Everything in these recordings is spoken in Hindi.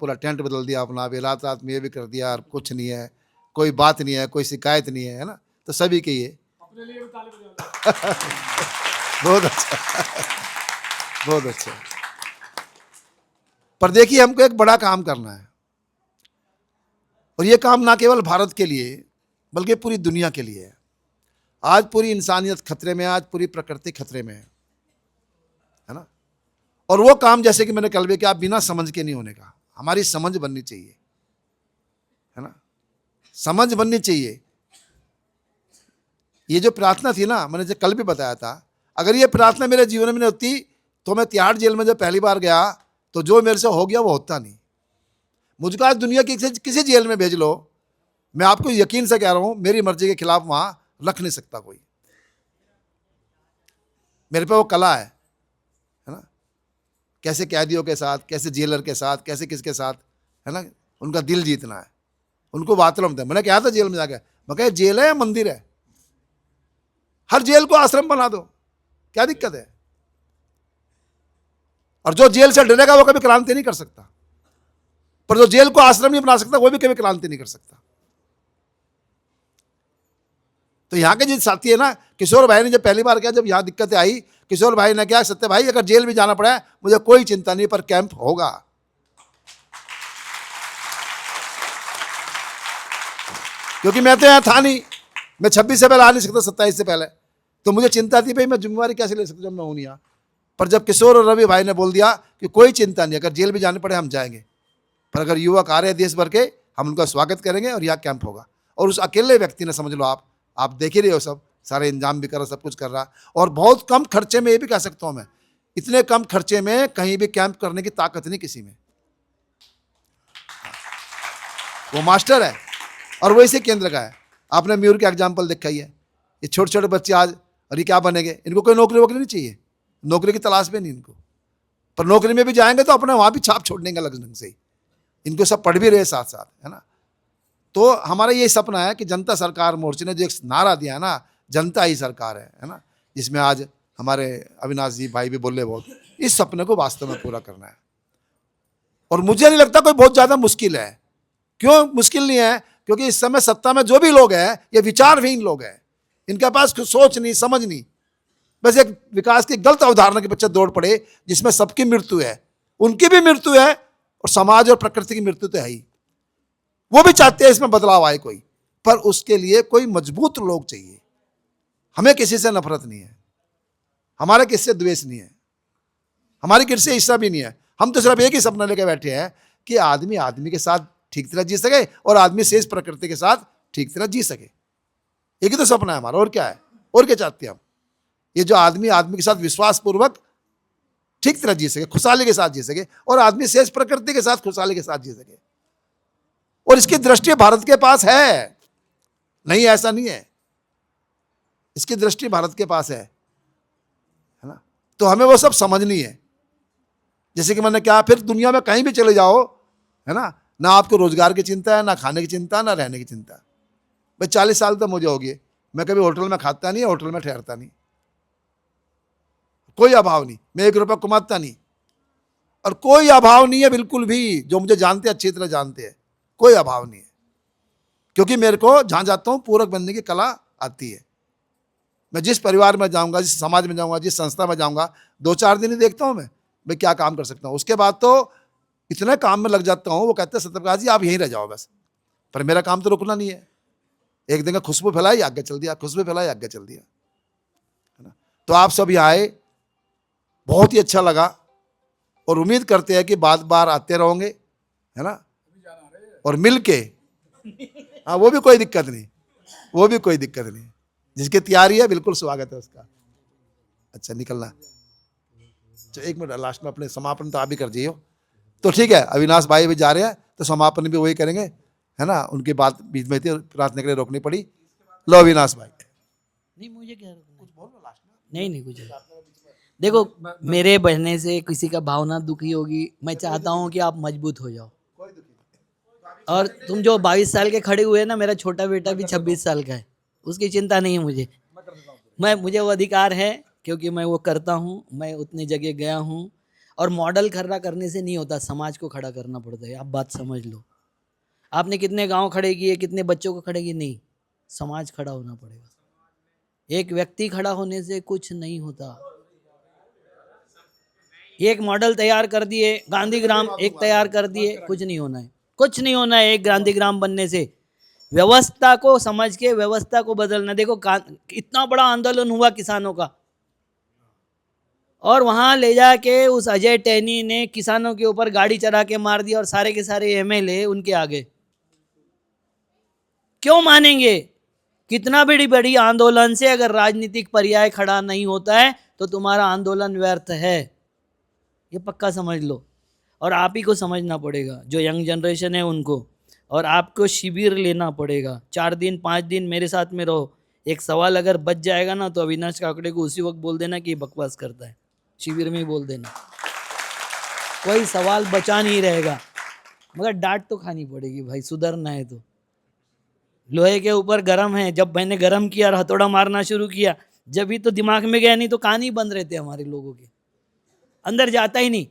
पूरा टेंट बदल दिया अपना, अभी रात रात में ये भी कर दिया और कुछ नहीं है, कोई बात नहीं है, कोई शिकायत नहीं है, है ना। तो सभी के ये बहुत अच्छा, बहुत अच्छा। पर देखिए हमको एक बड़ा काम करना है, और ये काम ना केवल भारत के लिए बल्कि पूरी दुनिया के लिए है। आज पूरी इंसानियत खतरे में है, आज पूरी प्रकृति खतरे में है ना। और वो काम जैसे कि मैंने कल भी किया, बिना समझ के नहीं होने का, हमारी समझ बननी चाहिए, है ना, समझ बननी चाहिए। ये जो प्रार्थना थी ना, मैंने जो कल भी बताया था, अगर ये प्रार्थना मेरे जीवन में नहीं होती तो मैं तिहाड़ जेल में जब पहली बार गया तो जो मेरे से हो गया वो होता नहीं। मुझको आज दुनिया की किसी जेल में भेज लो, मैं आपको यकीन से कह रहा हूं, मेरी मर्जी के खिलाफ वहां रख नहीं सकता कोई। मेरे पे वो कला है ना, कैसे कैदियों के साथ, कैसे जेलर के साथ, कैसे किसके साथ, है ना, उनका दिल जीतना है, उनको बाथरूम था। मैंने कहा था जेल में जाके, मैं कहा जेल है या मंदिर है, हर जेल को आश्रम बना दो, क्या दिक्कत है। और जो जेल से डरेगा वो कभी क्रांति नहीं कर सकता, पर जो जेल को आश्रम नहीं बना सकता वो भी कभी क्रांति नहीं कर सकता। तो यहां के जो साथी है ना, किशोर भाई ने जब पहली बार किया, जब यहां दिक्कतें आई, किशोर भाई ने क्या, सत्य भाई अगर जेल भी जाना पड़ा है मुझे कोई चिंता नहीं, पर कैंप होगा। क्योंकि मैं तो यहां था नहीं, मैं 26 से पहले आ नहीं सकता, 27 से पहले, तो मुझे चिंता थी भाई मैं जिम्मेवारी कैसे ले सकता जब मैं हूं नहीं यहां। पर जब किशोर और रवि भाई ने बोल दिया कि कोई चिंता नहीं, अगर जेल भी जाने पड़े हम जाएंगे, पर अगर युवक आ रहे हैं देश भर के, हम उनका स्वागत करेंगे और यहाँ कैंप होगा। और उस अकेले व्यक्ति ने, समझ लो आप देख ही रहे हो, सब सारे इंतजाम भी कर रहा, सब कुछ कर रहा, और बहुत कम खर्चे में, ये भी कह सकता हूं मैं, इतने कम खर्चे में कहीं भी कैंप करने की ताकत नहीं किसी में। वो मास्टर है और वो इसी केंद्र का है। आपने मयूर का एग्जाम्पल देखा ही है, ये छोटे छोटे बच्चे आज, अरे क्या बनेंगे, इनको कोई नौकरी वोकरी नहीं चाहिए, नौकरी की तलाश में नहीं इनको, पर नौकरी में भी जाएंगे तो अपने वहां भी छाप छोड़ देंगे अलग ढंग से। इनको सब पढ़ भी रहे साथ साथ, है ना। तो हमारा ये सपना है कि जनता सरकार मोर्चे ने जो एक नारा दिया है ना, जनता ही सरकार है ना, जिसमें आज हमारे अविनाश जी भाई भी बोले बहुत, इस सपने को वास्तव में पूरा करना है। और मुझे नहीं लगता कोई बहुत ज्यादा मुश्किल है। क्यों मुश्किल नहीं है? क्योंकि इस समय सत्ता में जो भी लोग हैं ये विचारहीन लोग हैं, इनके पास कुछ सोच नहीं, समझ नहीं, बस एक विकास की गलत अवधारणा के पीछे दौड़ पड़े, जिसमें सबकी मृत्यु है, उनकी भी मृत्यु है और समाज और प्रकृति की मृत्यु तो है ही। वो भी चाहते हैं इसमें बदलाव आए कोई, पर उसके लिए कोई मजबूत लोग चाहिए। हमें किसी से नफरत नहीं है, हमारा किसी से द्वेष नहीं है, हमारी किसी से ईर्ष्या भी नहीं है। हम तो सिर्फ एक ही सपना लेकर बैठे हैं कि आदमी आदमी के साथ ठीक तरह जी सके और आदमी शेष प्रकृति के साथ ठीक तरह जी सके। एक ही तो सपना है हमारा, और क्या है, और क्या चाहते हैं हम? ये जो आदमी आदमी के साथ विश्वास पूर्वक ठीक तरह जी सके, खुशहाली के साथ जी सके, और आदमी शेष प्रकृति के साथ खुशहाली के साथ जी सके। और इसकी दृष्टि भारत के पास है, नहीं ऐसा नहीं है, इसकी दृष्टि भारत के पास है ना। तो हमें वो सब समझनी है। जैसे कि मैंने क्या, फिर दुनिया में कहीं भी चले जाओ, है ना आपको रोजगार की चिंता है, ना खाने की चिंता, ना रहने की चिंता। भाई 40 साल तो मुझे हो गए, मैं कभी होटल में खाता नहीं, होटल में ठहरता नहीं, कोई अभाव नहीं, मैं 1 रुपया कमाता नहीं, और कोई अभाव नहीं है बिल्कुल भी। जो मुझे जानते हैं अच्छी तरह जानते हैं, कोई अभाव नहीं है, क्योंकि मेरे को जहां जाता हूं पूरक बनने की कला आती है। मैं जिस परिवार में जाऊंगा, जिस समाज में जाऊंगा, जिस संस्था में जाऊंगा, 2-4 दिन ही देखता हूं मैं क्या काम कर सकता हूं। उसके बाद तो इतने काम में लग जाता हूं, वो कहते हैं सत्यप्रकाश जी आप यहीं रह जाओ बस, पर मेरा काम तो रुकना नहीं है। एक दिन का खुशबू फैलाई आगे चल दिया, खुशबू फैलाई आगे चल दिया, है ना। तो आप सब यहाँ आए, बहुत ही अच्छा लगा, और उम्मीद करते हैं कि बार बार आते रहोगे, है ना, और मिल के, हाँ वो भी कोई दिक्कत नहीं, वो भी कोई दिक्कत नहीं, जिसकी तैयारी है बिल्कुल स्वागत है उसका। अच्छा निकलना, तो 1 मिनट लास्ट में अपने समापन तो आप भी कर दिए हो, तो ठीक है। अविनाश भाई भी जा रहे हैं तो समापन भी वही करेंगे, है ना, उनकी बात बीच में थी, प्रार्थना के लिए रोकनी पड़ी। लो अविनाश भाई। नहीं मुझे क्या रोकना, नहीं कुछ नहीं। देखो मेरे बहने से किसी का भावना दुखी होगी, मैं चाहता हूँ कि आप मजबूत हो जाओ। और तुम जो 22 साल के खड़े हुए ना, मेरा छोटा बेटा भी 26 साल का है, उसकी चिंता नहीं है मुझे। मुझे वो अधिकार है क्योंकि मैं वो करता हूँ, मैं उतनी जगह गया हूँ। और मॉडल खड़ा करने से नहीं होता, समाज को खड़ा करना पड़ता है। आप बात समझ लो। आपने कितने गांव खड़े किए, कितने बच्चों को खड़े किए, नहीं, समाज खड़ा होना पड़ेगा। एक व्यक्ति खड़ा होने से कुछ नहीं होता। एक मॉडल तैयार कर दिए, गांधीग्राम एक तैयार कर दिए, कुछ नहीं होना है, कुछ नहीं होना है एक गांधीग्राम बनने से। व्यवस्था को समझ के व्यवस्था को बदलना। देखो इतना बड़ा आंदोलन हुआ किसानों का, और वहां ले जाके उस अजय टहनी ने किसानों के ऊपर गाड़ी चढ़ा के मार दिया, और सारे के सारे एमएलए उनके आगे। क्यों मानेंगे? कितना बड़ी बड़ी आंदोलन से अगर राजनीतिक पर्याय खड़ा नहीं होता है तो तुम्हारा आंदोलन व्यर्थ है, ये पक्का समझ लो। और आप ही को समझना पड़ेगा, जो यंग जनरेशन है उनको, और आपको शिविर लेना पड़ेगा। 4 दिन 5 दिन मेरे साथ में रहो। एक सवाल अगर बच जाएगा ना तो अविनाश काकड़े को उसी वक्त बोल देना कि बकवास करता है, शिविर में ही बोल देना, कोई सवाल बचा नहीं रहेगा। मगर डांट तो खानी पड़ेगी भाई, सुधरना है तो। लोहे के ऊपर गरम है, जब मैंने गरम किया और हथौड़ा मारना शुरू किया, जब भी तो दिमाग में गया, नहीं तो कान ही बंद रहते हमारे लोगों के, अंदर जाता ही नहीं।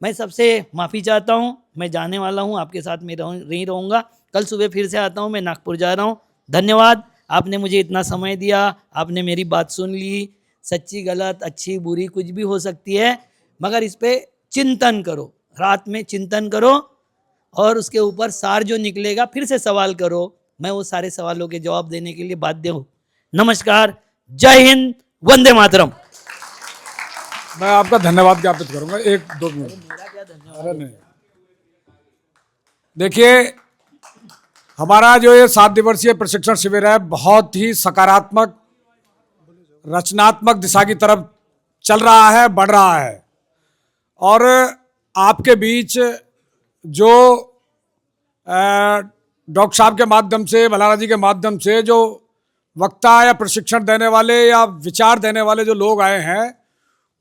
मैं सबसे माफ़ी चाहता हूँ, मैं जाने वाला हूँ, आपके साथ में नहीं रहूँगा। कल सुबह फिर से आता हूँ, मैं नागपुर जा रहा हूँ। धन्यवाद, आपने मुझे इतना समय दिया, आपने मेरी बात सुन ली। सच्ची गलत अच्छी बुरी कुछ भी हो सकती है, मगर इस पर चिंतन करो, रात में चिंतन करो, और उसके ऊपर सार जो निकलेगा फिर से सवाल करो। मैं वो सारे सवालों के जवाब देने के लिए बाध्य हूँ। नमस्कार, जय हिंद, वंदे मातरम। मैं आपका धन्यवाद ज्ञापित करूंगा। 1-2 मिनट। मेरा क्या धन्यवाद। अरे नहीं, देखिए, हमारा जो ये 7 दिवसीय प्रशिक्षण शिविर है बहुत ही सकारात्मक रचनात्मक दिशा की तरफ चल रहा है, बढ़ रहा है। और आपके बीच जो डॉक्टर साहब के माध्यम से, भलारा जी के माध्यम से जो वक्ता या प्रशिक्षण देने वाले या विचार देने वाले जो लोग आए हैं,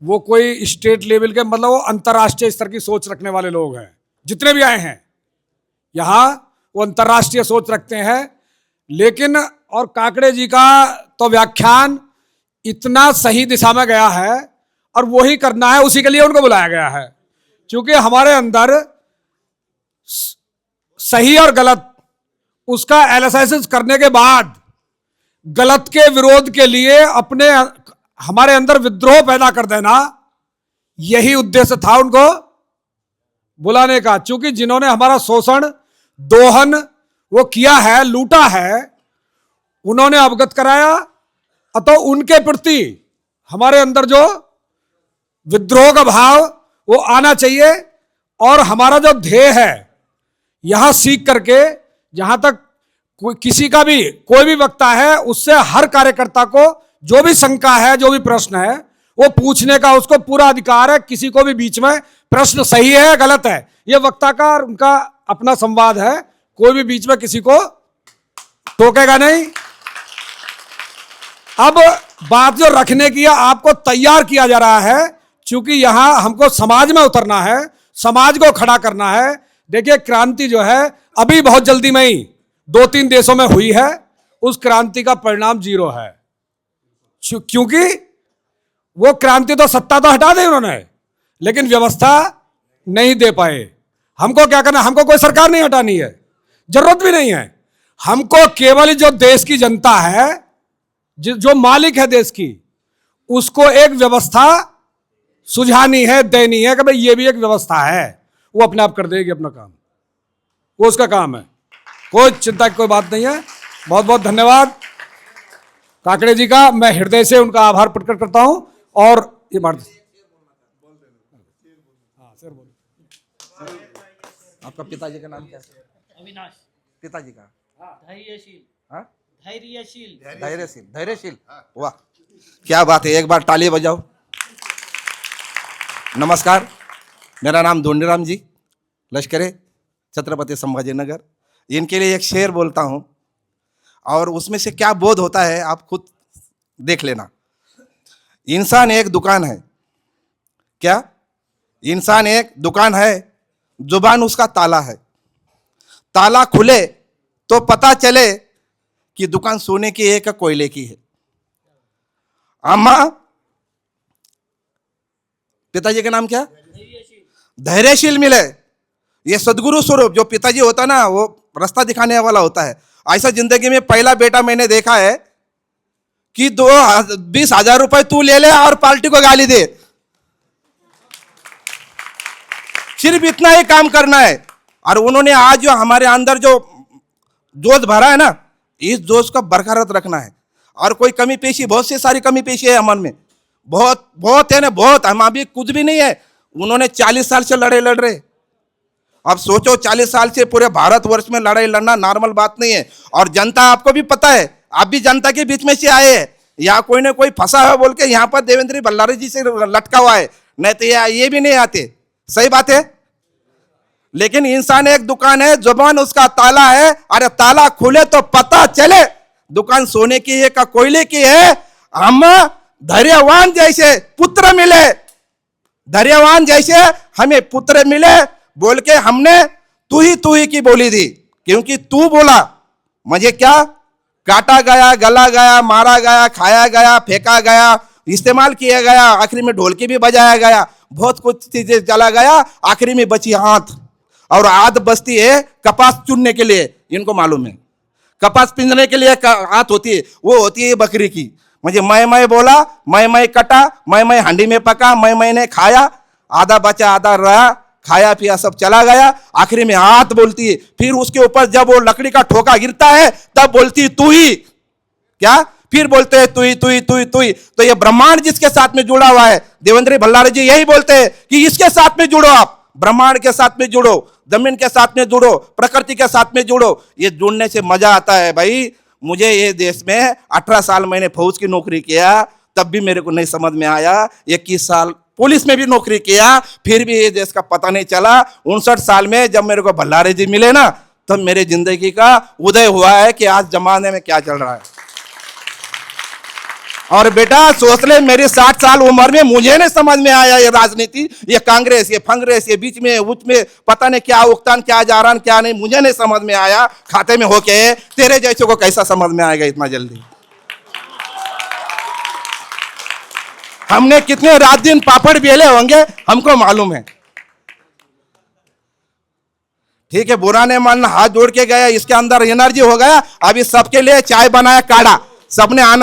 वो कोई स्टेट लेवल के, मतलब वो अंतर्राष्ट्रीय स्तर की सोच रखने वाले लोग हैं। जितने भी आए हैं यहाँ वो अंतर्राष्ट्रीय सोच रखते हैं। लेकिन और काकड़े जी का तो व्याख्यान इतना सही दिशा में गया है, और वही करना है, उसी के लिए उनको बुलाया गया है। क्योंकि हमारे अंदर सही और गलत उसका एनालिसिस करने के बाद गलत के विरोध के लिए अपने हमारे अंदर विद्रोह पैदा कर देना, यही उद्देश्य था उनको बुलाने का। क्योंकि जिन्होंने हमारा शोषण दोहन वो किया है, लूटा है, उन्होंने अवगत कराया, अतः उनके प्रति हमारे अंदर जो विद्रोह का भाव वो आना चाहिए। और हमारा जो ध्येय है, यहां सीख करके जहां तक किसी का भी कोई भी वक्ता है, उससे हर कार्यकर्ता को जो भी शंका है, जो भी प्रश्न है, वो पूछने का उसको पूरा अधिकार है। किसी को भी बीच में प्रश्न सही है गलत है, ये वक्ता का और उनका अपना संवाद है, कोई भी बीच में किसी को टोकेगा नहीं। अब बात जो रखने की है, आपको तैयार किया जा रहा है, क्योंकि यहां हमको समाज में उतरना है, समाज को खड़ा करना है। देखिए, क्रांति जो है अभी बहुत जल्दी में ही 2-3 देशों में हुई है, उस क्रांति का परिणाम 0 है। क्योंकि वो क्रांति तो सत्ता तो हटा दी उन्होंने, लेकिन व्यवस्था नहीं दे पाए। हमको क्या करना, हमको कोई सरकार नहीं हटानी है, जरूरत भी नहीं है। हमको केवल जो देश की जनता है, जो मालिक है देश की, उसको एक व्यवस्था सुझानी है, देनी है कि भाई ये भी एक व्यवस्था है। वो अपने आप कर देगी अपना काम, वो उसका काम है, कोई चिंता की कोई बात नहीं है। बहुत बहुत धन्यवाद काकड़े जी का, मैं हृदय से उनका आभार प्रकट करता हूं। और ये बात आपका पिताजी का नाम क्या है? अविनाश। पिताजी का? धैर्यशील। हाँ? धैर्यशील। धैर्यशील। धैर्यशील, वाह क्या बात है, एक बार ताली बजाओ। नमस्कार, मेरा नाम धोंडीराम जी, लश्करे छत्रपति संभाजीनगर। इनके लिए एक शेर बोलता हूं, और उसमें से क्या बोध होता है आप खुद देख लेना। इंसान एक दुकान है, क्या? इंसान एक दुकान है, जुबान उसका ताला है। ताला खुले तो पता चले कि दुकान सोने की है कि कोयले की है। अम्मा, पिताजी का नाम क्या? धैर्यशील मिले। ये सदगुरु स्वरूप जो पिताजी होता ना, वो रास्ता दिखाने वाला होता है। ऐसा जिंदगी में पहला बेटा मैंने देखा है कि 20,000 रुपए तू ले ले और पार्टी को गाली दे, सिर्फ इतना ही काम करना है। और उन्होंने आज जो हमारे अंदर जो जोश भरा है ना, इस जोश को बरकरार रखना है। और कोई कमी पेशी, बहुत सी सारी कमी पेशी है मन में, बहुत बहुत है ना, बहुत। हम अभी कुछ भी नहीं है। उन्होंने 40 साल से लड़ रहे। अब सोचो 40 साल से पूरे भारतवर्ष में लड़ाई लड़ना नॉर्मल बात नहीं है। और जनता, आपको भी पता है, आप भी जनता के बीच में से आए हैं। या कोई ना कोई फंसा है बोल के यहाँ पर देवेंद्र भल्लारी जी से लटका हुआ है, नहीं तो ये भी नहीं आते। सही बात है। लेकिन इंसान एक दुकान है, जुबान उसका ताला है। अरे ताला खुले तो पता चले दुकान सोने की है का कोयले की है। हम धैर्यवान जैसे पुत्र मिले, धैर्यवान जैसे हमें पुत्र मिले बोल के हमने तू ही की बोली दी। क्योंकि तू बोला, मुझे क्या काटा गया, गला गया, मारा गया, खाया गया, फेंका गया, इस्तेमाल किया गया, आखिरी में ढोलकी भी बजाया गया, बहुत कुछ चीजें चला गया, आखिरी में बची हाथ। और आध बचती है कपास चुनने के लिए। इनको मालूम है कपास पिंजने के लिए हाथ होती है, वो होती है बकरी की। मुझे मैं बोला, मैं कटा, मैं हांडी में पका, मैंने खाया, आधा बचा आधा रहा, खाया पिया सब चला गया, आखिरी में हाथ बोलती है। फिर उसके ऊपर जब वो लकड़ी का ठोका गिरता है तब बोलती है तू ही। क्या? फिर बोलते हैं तू ही। तो ये ब्रह्मांड जिसके साथ में जुड़ा हुआ है, देवेंद्र भल्लारी जी यही बोलते हैं कि इसके साथ में जुड़ो, आप ब्रह्मांड के साथ में जुड़ो, जमीन के साथ में जुड़ो, प्रकृति के साथ में जुड़ो। ये जुड़ने से मजा आता है भाई। मुझे ये देश में 18 साल मैंने फौज की नौकरी किया, तब भी मेरे को नहीं समझ में आया। 21 साल पुलिस में भी नौकरी किया, फिर भी ये देश का पता नहीं चला। 59 साल में जब मेरे को भल्लारी जी मिले ना, तब मेरे जिंदगी का उदय हुआ है कि आज जमाने में क्या चल रहा है। और बेटा सोच ले, मेरी 60 साल उम्र में मुझे नहीं समझ में आया ये राजनीति, ये कांग्रेस, ये फंग्रेस, ये बीच में उच में पता नहीं क्या उगतान, क्या जा रहा क्या नहीं, मुझे नहीं समझ में आया। खाते में होके तेरे जैसे को कैसा समझ में आएगा इतना जल्दी। हमने कितने रात दिन पापड़ बेले होंगे हमको मालूम है। ठीक है, बुरा नहीं मानना, हाथ जोड़ के गया, इसके अंदर एनर्जी हो गया। अभी सबके लिए चाय बनाया काढ़ा, सबने आना